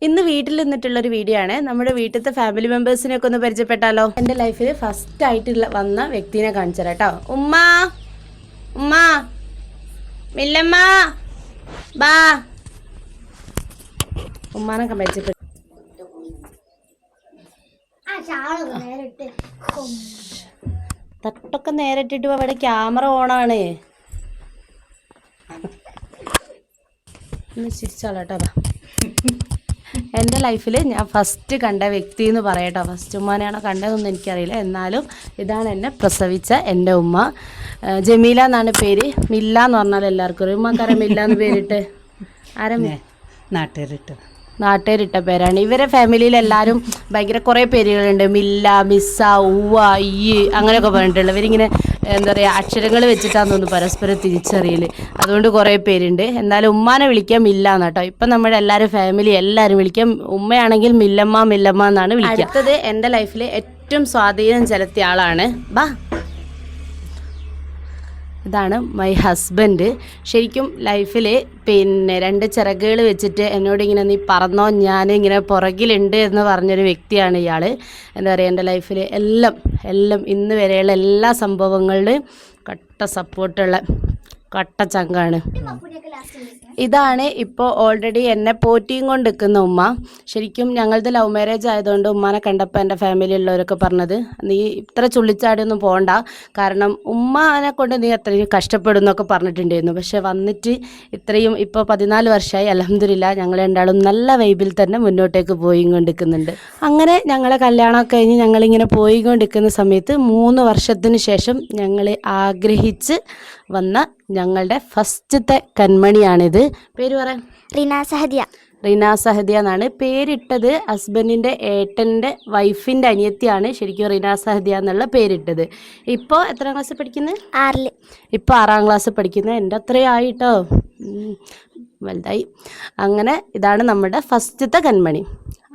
ഇന്ന് വീട്ടിൽ നിന്നിട്ടുള്ളൊരു വീഡിയോ ആണ്. നമ്മുടെ വീട്ടിലത്തെ ഫാമിലി മെമ്പേഴ്സിനെയൊക്കെ ഒന്ന് പരിചയപ്പെട്ടാലോ. എൻ്റെ ലൈഫിൽ ഫസ്റ്റ് ആയിട്ട് വന്ന വ്യക്തിനെ കാണിച്ചു തരാം കേട്ടോ. ഉമ്മ ഉമ്മ മില്ലമ്മ ബാ. ഉമ്മാനൊക്കെ പരിചയപ്പെട്ടു. തട്ടൊക്കെ നേരിട്ടിട്ട് അവിടെ ക്യാമറ ഓണാണ്. ഒന്ന് ചിരിച്ചാളോ. എൻ്റെ ലൈഫിൽ ഞാൻ ഫസ്റ്റ് കണ്ട വ്യക്തി എന്ന് പറയട്ടോ. ഫസ്റ്റ് ഉമ്മാനെയാണോ കണ്ടതെന്നൊന്നും എനിക്കറിയില്ല. എന്നാലും ഇതാണ് എന്നെ പ്രസവിച്ച എൻ്റെ ഉമ്മ. ജമീല എന്നാണ് പേര്. മില്ല എന്ന് പറഞ്ഞാൽ എല്ലാവർക്കും അറിയാം. ഉമ്മക്കാരം മില്ല എന്ന് പേരിട്ട് ആരമ്മേ നാട്ടുകാരിട്ട പേരാണ്. ഇവരെ ഫാമിലിയിൽ എല്ലാവരും ഭയങ്കര കുറേ പേരുകളുണ്ട്. മില്ല, മിസ്സ, ഉവ്വ, ഈ അങ്ങനെയൊക്കെ പറഞ്ഞിട്ടുള്ളത്. ഇവരിങ്ങനെ എന്താ പറയുക, അക്ഷരങ്ങൾ വെച്ചിട്ടാന്ന് തോന്നുന്നു പരസ്പരം തിരിച്ചറിയൽ. അതുകൊണ്ട് കുറേ പേരുണ്ട്. എന്നാലും ഉമ്മാനെ വിളിക്കാം മില്ല എന്നാട്ടോ. ഇപ്പം നമ്മുടെ എല്ലാവരും ഫാമിലി എല്ലാവരും വിളിക്കാം. ഉമ്മയാണെങ്കിൽ മില്ലമ്മ മില്ലമ്മ എന്നാണ് വിളിക്കുക. അടുത്തത് എൻ്റെ ലൈഫിൽ ഏറ്റവും സ്വാധീനം ചെലുത്തിയ ആളാണ്. ബാ, ഇതാണ് മൈ ഹസ്ബൻഡ്. ശരിക്കും ലൈഫിൽ പിന്നെ 2 ചിറകുകൾ വെച്ചിട്ട് എന്നോട് ഇങ്ങനെ നീ പറന്നോ, ഞാനിങ്ങനെ പുറകിലുണ്ട് എന്ന് പറഞ്ഞൊരു വ്യക്തിയാണ് ഇയാൾ. എന്താ പറയുക, എൻ്റെ ലൈഫിൽ എല്ലാം ഇന്ന് വരെയുള്ള എല്ലാ സംഭവങ്ങളിലും കട്ട സപ്പോർട്ടുള്ള കട്ട ചങ്കാണ്. ഇതാണ് ഇപ്പോൾ ഓൾറെഡി എന്നെ പോറ്റിയും കൊണ്ട് നിൽക്കുന്ന ഉമ്മ. ശരിക്കും ഞങ്ങളുടെ ലവ് മാരേജ് ആയതുകൊണ്ട് ഉമ്മാനെ കണ്ടപ്പോൾ എൻ്റെ ഫാമിലിയുള്ളവരൊക്കെ പറഞ്ഞത്, നീ ഇത്ര ചുള്ളിച്ചാടിയൊന്നും പോകണ്ട, കാരണം ഉമ്മാനെ കൊണ്ട് നീ അത്രയും കഷ്ടപ്പെടും എന്നൊക്കെ പറഞ്ഞിട്ടുണ്ടായിരുന്നു. പക്ഷെ വന്നിട്ട് ഇത്രയും ഇപ്പോൾ 14 വർഷമായി. അൽഹംദുലില്ലാ ഞങ്ങൾ രണ്ടാളും നല്ല വൈബിൽ തന്നെ മുന്നോട്ടേക്ക് പോയിക്കൊണ്ടിരിക്കുന്നുണ്ട്. അങ്ങനെ ഞങ്ങളെ കല്യാണമൊക്കെ കഴിഞ്ഞ് ഞങ്ങളിങ്ങനെ പോയിക്കൊണ്ടിരിക്കുന്ന സമയത്ത് 3 വർഷത്തിന് ശേഷം ഞങ്ങൾ ആഗ്രഹിച്ച് വന്ന ഞങ്ങളുടെ ഫസ്റ്റത്തെ കൺമണിയാണിത്. പേര് പറയാം. റീന സഹദിയ എന്നാണ് പേരിട്ടത്. ഹസ്ബൻഡിൻ്റെ ഏട്ടൻ്റെ വൈഫിൻ്റെ അനിയത്തിയാണ് ശരിക്കും റീന സഹദിയ എന്നുള്ള പേരിട്ടത്. ഇപ്പോൾ എത്രാം ക്ലാസ്സിൽ പഠിക്കുന്നത്? 6. ഇപ്പോൾ 6ആം ക്ലാസ് പഠിക്കുന്നത്. എൻ്റെ അത്രയും ആയിട്ടോ, വലുതായി. അങ്ങനെ ഇതാണ് നമ്മുടെ ഫസ്റ്റത്തെ കൺമണി.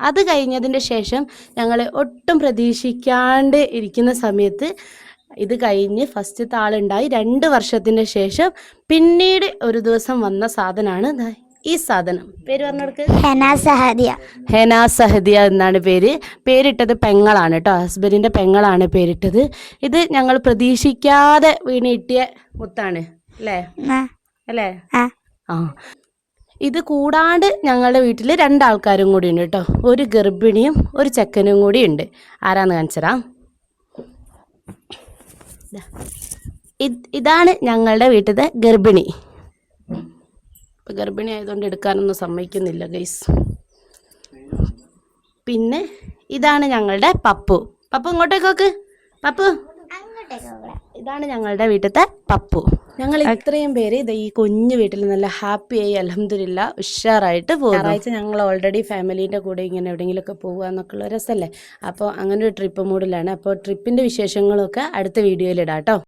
അത് കഴിഞ്ഞതിൻ്റെ ശേഷം ഞങ്ങൾ ഒട്ടും പ്രതീക്ഷിക്കാണ്ട് ഇരിക്കുന്ന സമയത്ത് ഇത് കഴിഞ്ഞ് ഫസ്റ്റത്തെ ആളുണ്ടായി. 2 വർഷത്തിന് ശേഷം പിന്നീട് ഒരു ദിവസം വന്ന സാധനമാണ് ഈ സാധനം. പേര് പറഞ്ഞെടുക്ക്. ഹെന സഹദിയ എന്നാണ് പേരിട്ടത്. പെങ്ങളാണ് കേട്ടോ, ഹസ്ബൻഡിൻ്റെ പെങ്ങളാണ് പേരിട്ടത്. ഇത് ഞങ്ങൾ പ്രതീക്ഷിക്കാതെ വീണിട്ടിയ മുത്താണ് അല്ലേ? ആ, ഇത് കൂടാണ്ട് ഞങ്ങളുടെ വീട്ടിൽ 2 ആൾക്കാരും കൂടി ഉണ്ട് കേട്ടോ. ഒരു ഗർഭിണിയും ഒരു ചെക്കനും കൂടി ഉണ്ട്. ആരാന്ന് കാണിച്ചരാം. ഇതാണ് ഞങ്ങളുടെ വീട്ടിലത്തെ ഗർഭിണി. ഗർഭിണി ആയതുകൊണ്ട് എടുക്കാനൊന്നും സമ്മതിക്കുന്നില്ല ഗൈസ്. പിന്നെ ഇതാണ് ഞങ്ങളുടെ പപ്പു. ഇങ്ങോട്ടേക്ക് പപ്പു. ഇതാണ് ഞങ്ങളുടെ വീട്ടിലത്തെ പപ്പു. ഞങ്ങൾ ഇത്രയും പേര് ഈ കുഞ്ഞു വീട്ടിൽ നല്ല ഹാപ്പിയായി അൽഹംദുലില്ലാ ഉഷാറായിട്ട് പോകും. ഞായറാഴ്ച ഞങ്ങൾ ഓൾറെഡി ഫാമിലീൻ്റെ കൂടെ ഇങ്ങനെ എവിടെയെങ്കിലുമൊക്കെ പോകുക എന്നൊക്കെ ഉള്ള രസമല്ലേ. അപ്പോൾ അങ്ങനെ ഒരു ട്രിപ്പ് മൂഡിലാണ്. അപ്പോൾ ട്രിപ്പിൻ്റെ വിശേഷങ്ങളൊക്കെ അടുത്ത വീഡിയോയിൽ ഇടാം കേട്ടോ.